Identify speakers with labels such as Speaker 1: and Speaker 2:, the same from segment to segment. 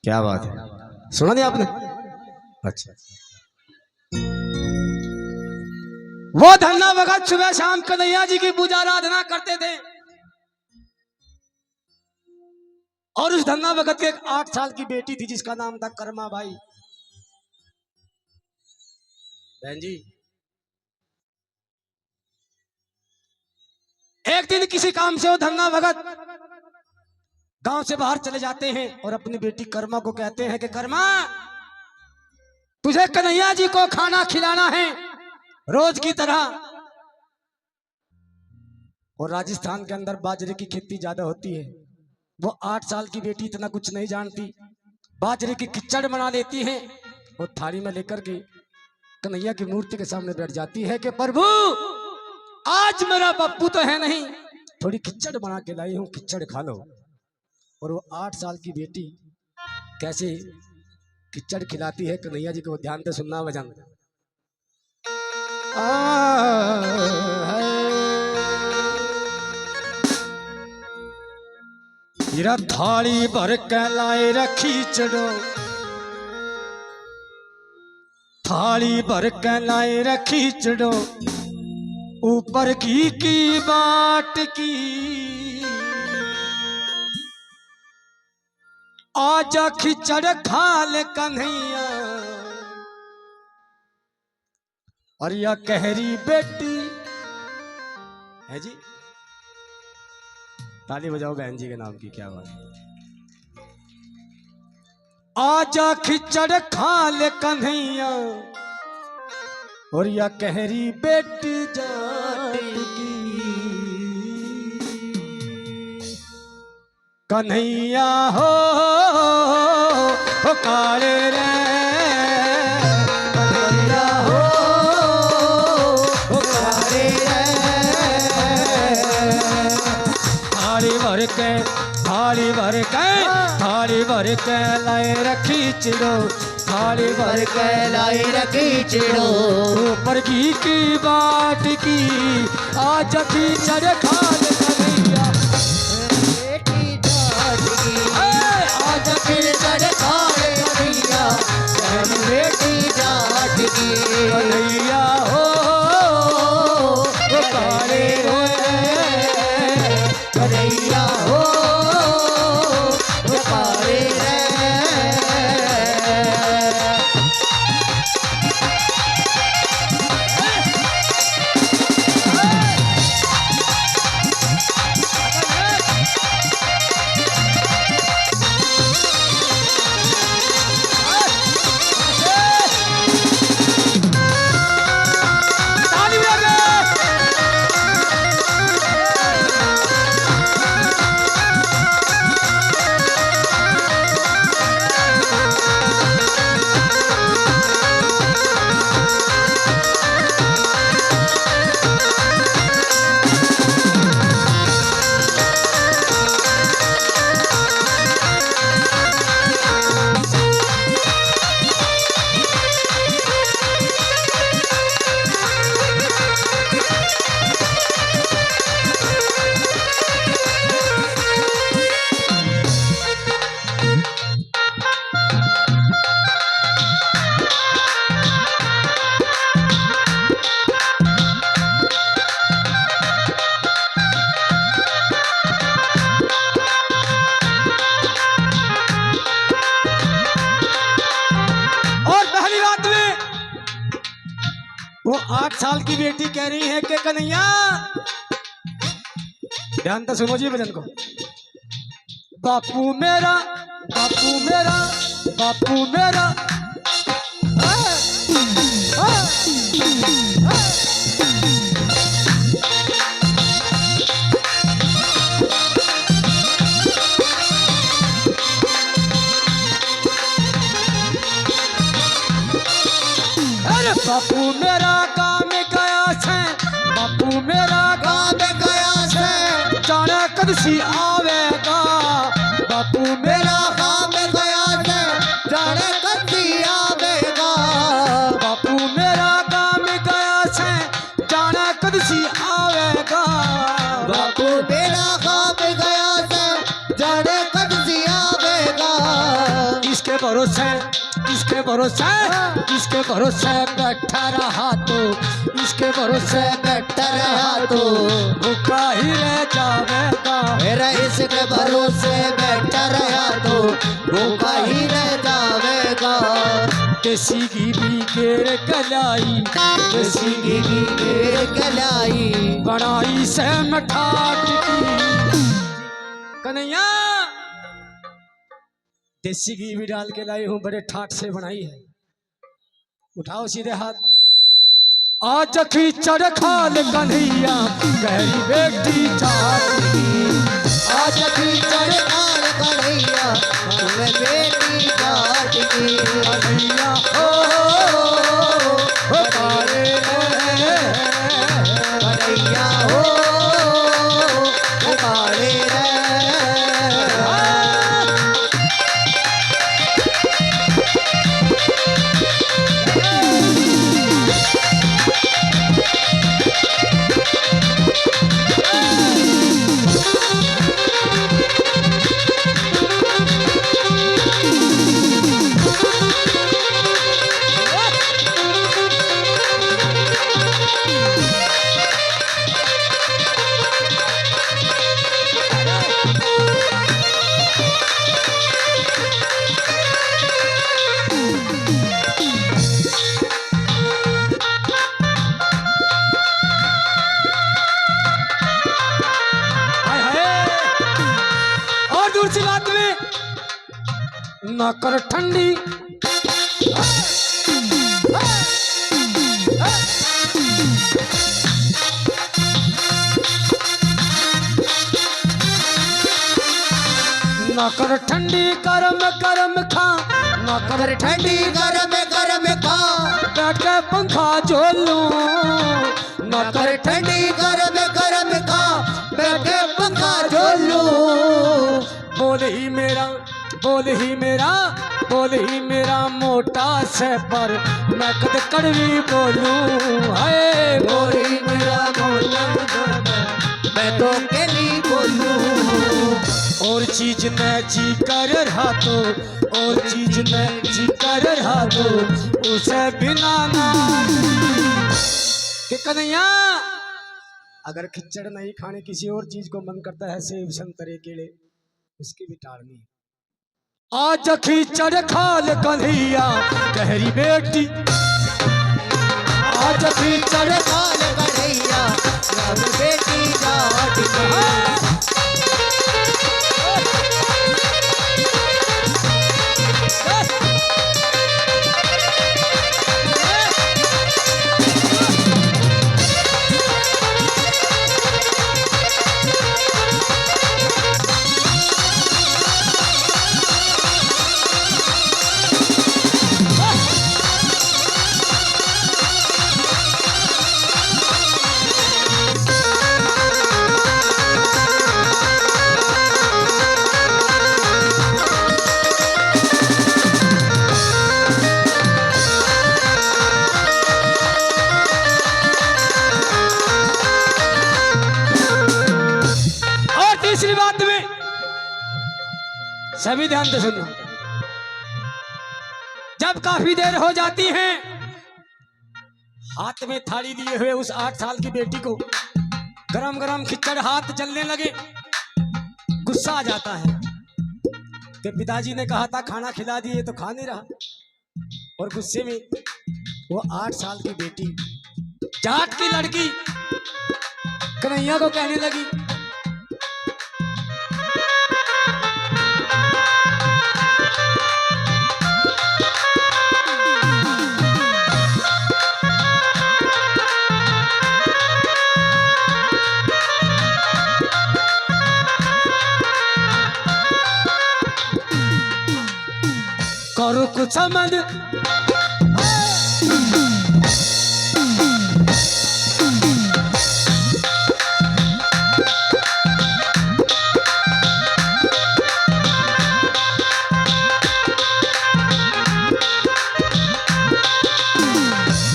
Speaker 1: क्या बात है, सुना नहीं आपने? अच्छा, वो धन्ना भगत सुबह शाम कन्हैया जी की पूजा आराधना करते थे और उस धन्ना भगत के एक 8 साल की बेटी थी जिसका नाम था कर्मा बाई। बहन जी, एक दिन किसी काम से वो धन्ना भगत गांव से बाहर चले जाते हैं और अपनी बेटी कर्मा को कहते हैं कि कर्मा, तुझे कन्हैया जी को खाना खिलाना है रोज की तरह। और राजस्थान के अंदर बाजरे की खेती ज्यादा होती है। वो 8 साल की बेटी इतना कुछ नहीं जानती, बाजरे की खिचड़ बना लेती है और थाली में लेकर के कन्हैया की मूर्ति के सामने बैठ जाती है कि प्रभु, आज मेरा पप्पू तो है नहीं, थोड़ी खिचड़ बना के लाई हूं, खिचड़ खा लो। और वो 8 साल की बेटी कैसे खिचड़ खिलाती है कन्हैया जी को, ध्यान से सुनना भजन। मेरा थाली भर के लाए रखी चढ़ो, थाली भर के लाए रखी चढ़ो, ऊपर की बाट की, आजा खिचड़ खा ले कन्हैया। और यह कहरी बेटी है जी, ताली बजाओ बहन जी के नाम की, क्या बात है। आजा खिचड़ खा ले कन्हैया, और यह कहरी बेटी जाट की, कन्हैया हो काले रे, कन्हैया हो काले रे। थाली भर के, थाली भर के, थाली भर के लाए रखी चिड़ो, थाली भर के लाई रखी चिड़ो, ऊपर की बाट की, आज खिचड़ खा ले कन्हैया बेटी जाट की, आज खिचड़ खा ले कन्हैया बेटी जाट की, कन्हैया हो काले कन्हैया हो काले रे। वो 8 साल की बेटी कह रही है कि कन्हैया, ध्यान से सुनो जी भजन को। बापू मेरा, बापू मेरा, बापू मेरा, अरे बापू मेरा काम गया से, बापू मेरा काम गया से, जाने कद सी आवेगा, बापू मेरा काम गया से, जाने कद सी आवेगा, बापू मेरा काम गया से, जाने कद सी आवेगा, बापू मेरा काम गया से, जाने कद सी आवेगा। इस भरोसे, किसके भरोसे, किसके भरोसे बैठा रहा तो, इसके भरोसे बैठा रहा तो भूखा ही रह जावेगा।
Speaker 2: मेरा इसके भरोसे बैठा रहा तो भूखा ही रह जावेगा।
Speaker 1: देसी घी भी घेर कलाई,
Speaker 2: देसी घी की घेर कलाई,
Speaker 1: बनाई से मठाट की। कन्हैया देसी घी भी डाल के लाई हूँ, बड़े ठाट से बनाई है। उठाओ सीधे हाथ। आज खींचड़ खाल कन्हैया गहरी बेटी जात की।
Speaker 2: आज खींचड़ खाल कन्हैया तुम्हें बेटी जाट की।
Speaker 1: कन्हैया हो काले रे,
Speaker 2: कन्हैया हो काले रे।
Speaker 1: ना कर ठंडी ना कर ठंडी गरम गरम खा, ना कर
Speaker 2: ठंडी गरम गरम खा,
Speaker 1: बैठे पंखा झोलू। ना कर
Speaker 2: ठंडी गरम गरम खा, बैठे पंखा झोलू।
Speaker 1: बोल ही मेरा, बोल ही मेरा, बोल ही मेरा मोटा से पर मैं कद कड़वी बोलूं। हाय
Speaker 2: बोल ही मेरा मोटा मैं तो केली बोलूं।
Speaker 1: और चीज में जी कर रहा तो, और चीज में जी कर रहा तो उसे बिना ना कि कन्हैया अगर खिचड़ नहीं खाने किसी और चीज को मन करता है, सेब संतरे केले, उसकी भी टालनी। आज खिचड़ खाल कन्हैया गहरी बेटी,
Speaker 2: आज खिचड़ खाल कन्हैया गहरी बेटी जाट की।
Speaker 1: तीसरी बात में सभी ध्यान से सुनना। जब काफी देर हो जाती है, हाथ में थाली लिए हुए उस 8 साल की बेटी को गरम गरम खिचड़ हाथ जलने लगे, गुस्सा आ जाता है कि पिताजी ने कहा था खाना खिला दिए तो खा नहीं रहा, और गुस्से में वो 8 साल की बेटी जाट की लड़की कन्हैया को कहने लगी, करो कुछ समझ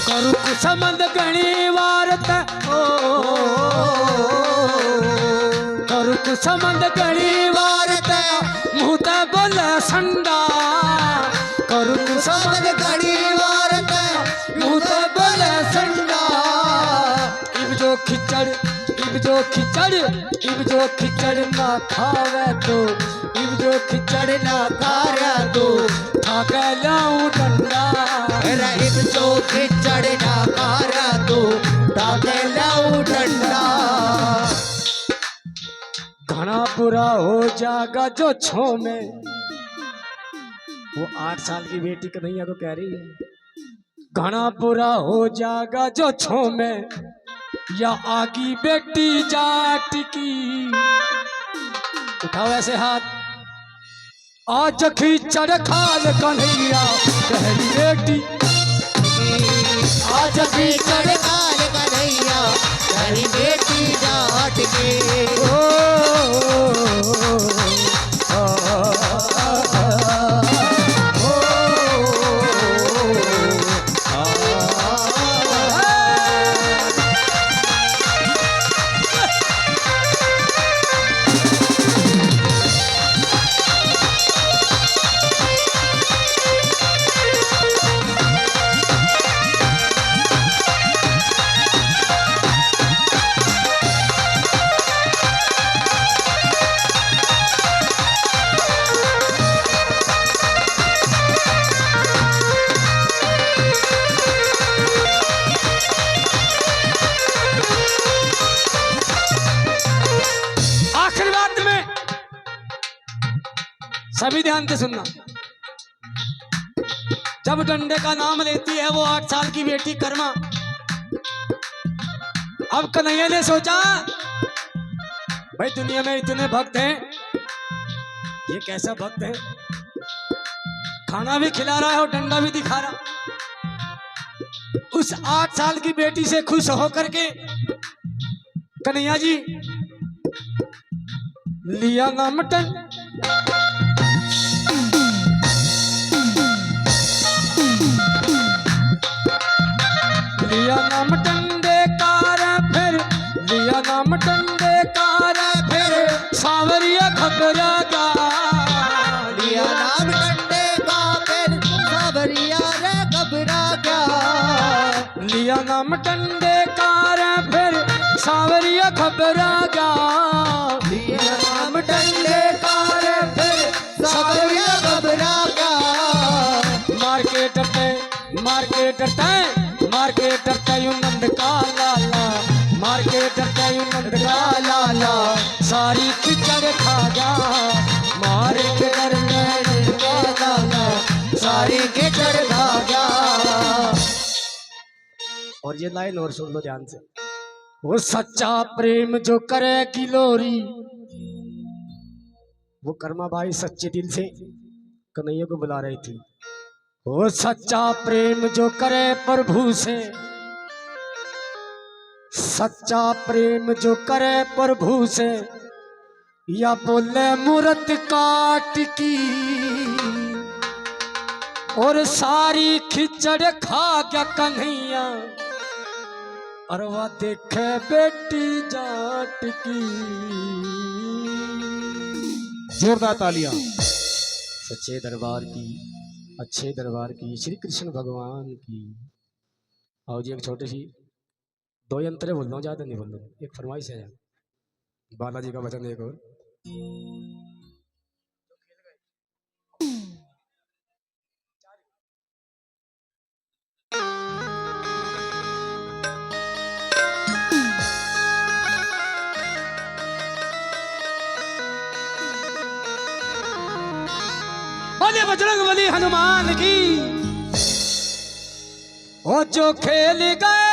Speaker 1: करो कुछ समझ घनी वारत करो कुछ समझ घनी वारत मुँह ते बोले संडा करुण
Speaker 2: समझ घड़ी वारत
Speaker 1: यूं तो बोले संडा इब जो खिचड़ ना खावे तो इब जो खिचड़ ना
Speaker 2: खारा तू
Speaker 1: खाके लाऊं डंडा
Speaker 2: रहीब जो खिचड़ ना खारा तू ताके लाऊं डंडा
Speaker 1: घना बुरा हो जाएगा जो छो में। वो 8 साल की बेटी कन्हैया को कह रही है घना बुरा हो जाएगा जो छो में या आगी बेटी जाट की। उठाओ ऐसे हाथ आज खींचड़ खाल कन्हैया पहली बेटी
Speaker 2: आज भी चढ़ काल कन्हैया तेरी बेटी जाट के
Speaker 1: सभी ध्यान से सुनना। जब डंडे का नाम लेती है वो 8 साल की बेटी कर्मा। अब कन्हैया ने सोचा भाई दुनिया में इतने भक्त हैं, ये कैसा भक्त है, खाना भी खिला रहा है और डंडा भी दिखा रहा। उस 8 साल की बेटी से खुश होकर के कन्हैया जी लिया ना मटन लिया नाम टंडे कार फिर लिया नाम टंडे कार फिर सावरिया घबरा गा
Speaker 2: लिया नाम डंडे का फिर सावरिया रे घबरा गया
Speaker 1: लिया नाम टंडे कार फिर सावरिया घबरा गा
Speaker 2: लिया नाम डंडे का रे फिर सावरिया घबरा गया
Speaker 1: मार के डरते यूं नंद का लाला मार के डरते यूं नंद का लाला सारी खिचड़ खा जा मार के डरते नंद का लाला
Speaker 2: सारी खिचड़ खा गया।
Speaker 1: और ये लाइन और सुन लो ध्यान से। वो सच्चा प्रेम जो करे किलोरी, वो कर्मा बाई सच्चे दिल से कन्हैया को बुला रही थी। वो सच्चा प्रेम जो करे प्रभु से, सच्चा प्रेम जो करे प्रभु से या बोले मूरत काट की और सारी खिचड़ खा गया कन्हैया और वह देखे बेटी जाट की।
Speaker 3: जोरदार तालियां।
Speaker 1: सच्चे दरबार की, अच्छे दरबार की, श्री कृष्ण भगवान की। आओ जी एक छोटी सी 2 यंत्र बोल रहा हूँ, ज्यादा नहीं बोल रहा, एक फरमाइश है बालाजी का वचन एक और। बोले बजरंग बली हनुमान की। ओ जो खेल गए